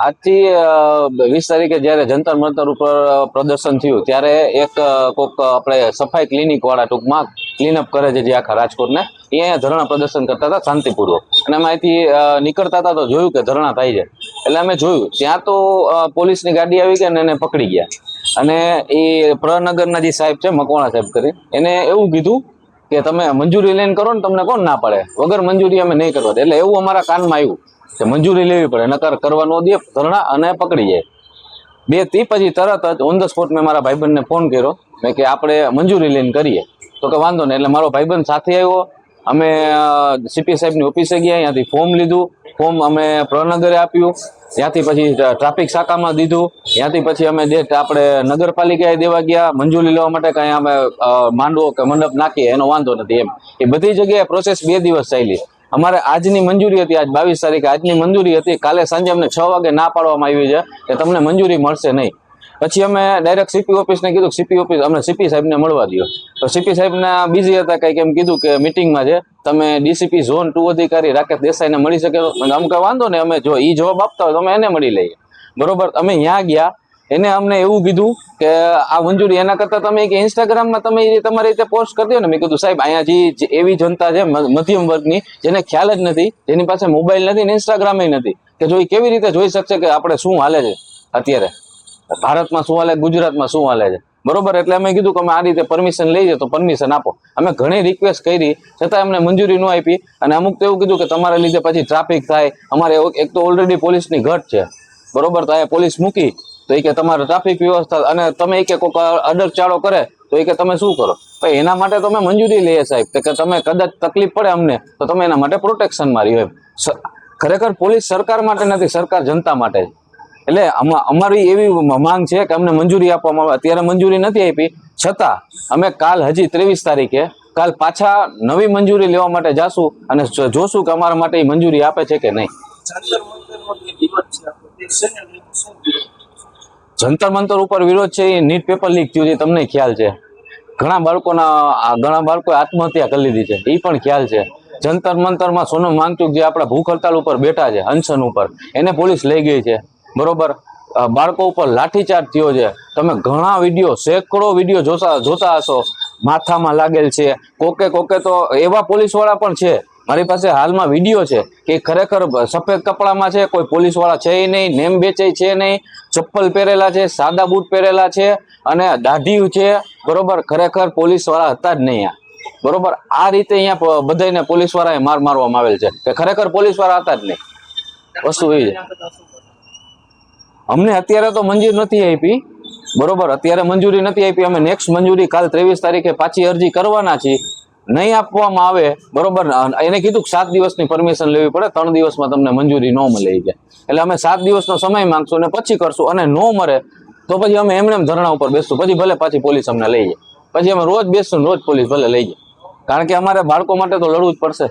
આજથી 20 તારીખે જ્યારે જંતર મંતર ઉપર પ્રદર્શન થયું ત્યારે એક કોક આપણે સફાઈ ક્લિનિક વાળા ટૂંકમાં ક્લીનઅપ કરે છે જે આખા રાજકોટને, એ અહીંયા ધરણા પ્રદર્શન કરતા હતા શાંતિપૂર્વક, અને અમે અહીંથી નીકળતા હતા તો જોયું કે ધરણા થાય છે, એટલે અમે જોયું ત્યાં તો પોલીસની ગાડી આવી ગઈ અને એને પકડી ગયા. અને એ પ્રનગરના જે સાહેબ છે મકવાણા સાહેબ કરી, એને એવું કીધું કે તમે મંજૂરી લઈને કરો ને, તમને કોણ ના પડે, વગર મંજૂરી અમે નહીં કરવા દે. એટલે એવું અમારા કાનમાં આવ્યું કે મંજૂરી લેવી પડે, નકર કરવા ન દે ધરણા, અને પકડી જાય. પછી તરત જ ઓન ધ સ્પોટ મેં મારા ભાઈબંધને ફોન કર્યો, મેં કે આપણે મંજૂરી લઈને કરીએ, તો કે વાંધો નહીં. એટલે મારો ભાઈબંધ સાથે આવ્યો, અમે સીપી સાહેબની ઓફિસે ગયા, ત્યાંથી ફોર્મ લીધું, ફોર્મ અમે પ્રનગરે આપ્યું, ત્યાંથી પછી ટ્રાફિક શાખામાં દીધું, ત્યાંથી પછી અમે આપણે નગરપાલિકાએ દેવા ગયા મંજૂરી લેવા માટે, કાંઈ અમે માંડવો કે મંડપ નાખીએ એનો વાંધો નથી એમ. એ બધી જગ્યાએ પ્રોસેસ 2 દિવસ ચાલી. અમારે આજની મંજૂરી હતી, આજ 22 તારીખે આજની મંજૂરી હતી, કાલે સાંજે અમને 6 વાગે ના પાડવામાં આવી છે કે તમને મંજૂરી મળશે નહીં. પછી અમે ડાયરેક્ટ સીપી ઓફિસને કીધું, સીપી ઓફિસ અમને સીપી સાહેબને મળવા દો. તો સીપી સાહેબના બિઝી હતા, કંઈક એમ કીધું કે મિટિંગમાં છે, તમે ડીસીપી ઝોન 2 અધિકારી રાકેશ દેસાઈને મળી શકે? અમ કે વાંધો ને, અમે જો એ જવાબ આપતા હોય તો અમે એને મળી લઈએ, બરોબર. અમે ત્યાં ગયા, એને અમને એવું કીધું કે આ મંજૂરી એના કરતાં તમે કે ઇન્સ્ટાગ્રામમાં તમે તમારી રીતે પોસ્ટ કરી દો ને. મેં કીધું સાહેબ, અહીંયા જે એવી જનતા છે મધ્યમ વર્ગની, જેને ખ્યાલ જ નથી, જેની પાસે મોબાઈલ નથી ને ઇન્સ્ટાગ્રામ નથી, કે જો એ કેવી રીતે જોઈ શકશે કે આપણે શું હાલે છે અત્યારે ભારતમાં, શું હાલે ગુજરાતમાં, શું હાલે છે, બરોબર. એટલે અમે કીધું કે અમે આ રીતે પરમિશન લઈ જાય તો પરમિશન આપો. અમે ઘણી રિક્વેસ્ટ કરી છતાં અમને મંજૂરી ન આપી. અને અમુક તો એવું કીધું કે તમારા લીધે પછી ટ્રાફિક થાય, અમારે એક તો ઓલરેડી પોલીસની ઘટ છે, બરોબર, તો અહીંયા પોલીસ મૂકી તો એ કે તમારે ટ્રાફિક વ્યવસ્થા, અને તમે એ કે કોઈક અડકચાળો કરે તો એ કે તમે શું કરો? ભાઈ એના માટે તમે મંજૂરી લઈએ સાહેબ, કે તમે કદાચ તકલીફ પડે અમને તો તમે એના માટે પ્રોટેક્શન મારી હોય. ખરેખર પોલીસ સરકાર માટે નથી, સરકાર જનતા માટે. એટલે અમારી એવી માંગ છે કે અમને મંજૂરી આપવામાં આવે. અત્યારે મંજૂરી નથી આપી, છતાં અમે કાલ હજી 23 તારીખે કાલ પાછા નવી મંજૂરી લેવા માટે જાશું અને જોશું કે અમારા માટે એ મંજૂરી આપે છે કે નહીં. જંતર મંતર ઉપર વિરોધ છે, એ નીટ પેપર લીક થયું છે, તમને ખ્યાલ છે. ઘણા બાળકોએ આત્મહત્યા કરી લીધી છે, એ પણ ખ્યાલ છે. જંતર મંતરમાં સોનમ વાંગચુક જે આપણા ભૂખ હડતાલ ઉપર બેઠા છે, અનશન ઉપર, એને પોલીસ લઈ ગઈ છે, બરોબર. બાળકો ઉપર લાઠીચાર્જ થયો છે. તમે ઘણા વિડીયો, સેંકડો વિડીયો જોતા હશો, માથામાં લાગેલ છે. કોકે તો એવા પોલીસ વાળા પણ છે, મારી પાસે હાલમાં વિડીયો છે કે ખરેખર સફેદ કપડામાં છે, કોઈ પોલીસ વાળા છે નહીં, નેમ બેચે છે નહીં, ચપ્પલ પહેરેલા છે, સાદા બૂટ પહેરેલા છે, અને દાઢી છે, બરોબર. ખરેખર પોલીસ વાળા હતા જ નહીં, બરોબર. આ રીતે અહીંયા બધાને પોલીસ વાળાએ મારવામાં આવેલ છે કે ખરેખર પોલીસ વાળા હતા જ નહીં. વસ્તુ એ છે. અમને અત્યારે તો મંજૂરી નથી આપી, બરોબર, અત્યારે મંજૂરી નથી આપી. અમે નેક્સ્ટ મંજૂરી કાલ 23 તારીખે પાછી અરજી કરવાના છીએ. નહીં આપવામાં આવે, બરોબર, એને કીધું કે 7 દિવસની પરમિશન લેવી પડે, 3 દિવસમાં તમને મંજૂરી ન મળે ગયા. એટલે અમે 7 દિવસનો સમય માંગશું અને પછી કરશું, અને ન મળે તો પછી અમે એમને ધરણા ઉપર બેસશું. પછી ભલે પાછી પોલીસ અમને લઈ જાય, પછી અમે રોજ બેસશું, રોજ પોલીસ ભલે લઈ જાય, કારણ કે અમારે બાળકો માટે તો લડવું જ પડશે.